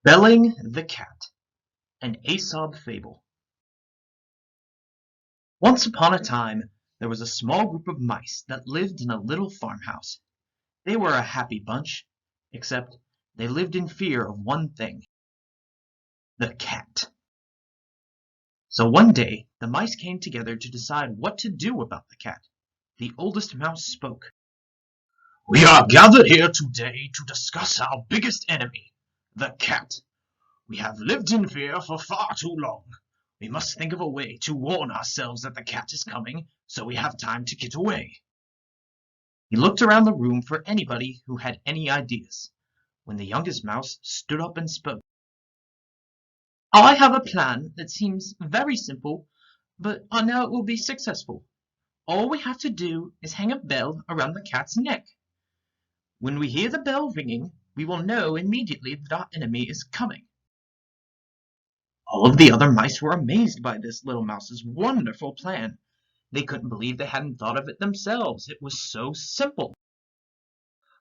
Belling the Cat, an Aesop fable. Once upon a time, there was a small group of mice that lived in a little farmhouse. They were a happy bunch, except they lived in fear of one thing: the cat. So one day, the mice came together to decide what to do about the cat. The oldest mouse spoke. "We are gathered here today to discuss our biggest enemy, the cat. We have lived in fear for far too long. We must think of a way to warn ourselves that the cat is coming, so we have time to get away." He looked around the room for anybody who had any ideas, when the youngest mouse stood up and spoke. "I have a plan that seems very simple, but I know it will be successful. All we have to do is hang a bell around the cat's neck. When we hear the bell ringing, we will know immediately that our enemy is coming." All of the other mice were amazed by this little mouse's wonderful plan. They couldn't believe they hadn't thought of it themselves. It was so simple.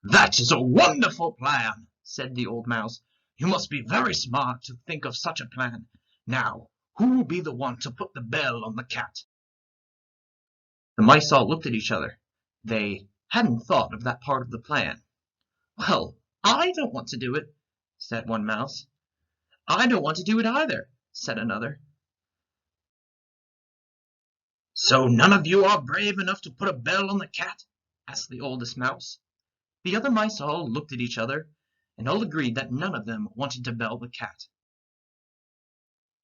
"That is a wonderful plan," said the old mouse. "You must be very smart to think of such a plan. Now, who will be the one to put the bell on the cat?" The mice all looked at each other. They hadn't thought of that part of the plan. "Well, I don't want to do it," said one mouse. "I don't want to do it either," said another. "So none of you are brave enough to put a bell on the cat?" asked the oldest mouse. The other mice all looked at each other, and all agreed that none of them wanted to bell the cat.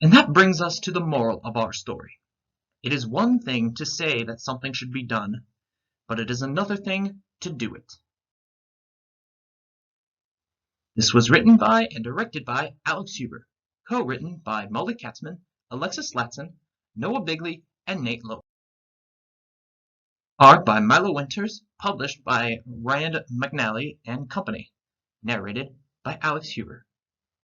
And that brings us to the moral of our story. It is one thing to say that something should be done, but it is another thing to do it. This was written by and directed by Alex Huber, co-written by Molly Katzman, Alexis Latson, Noah Bigley, and Nate Lowe. Art by Milo Winters, published by Rand McNally and Company. Narrated by Alex Huber.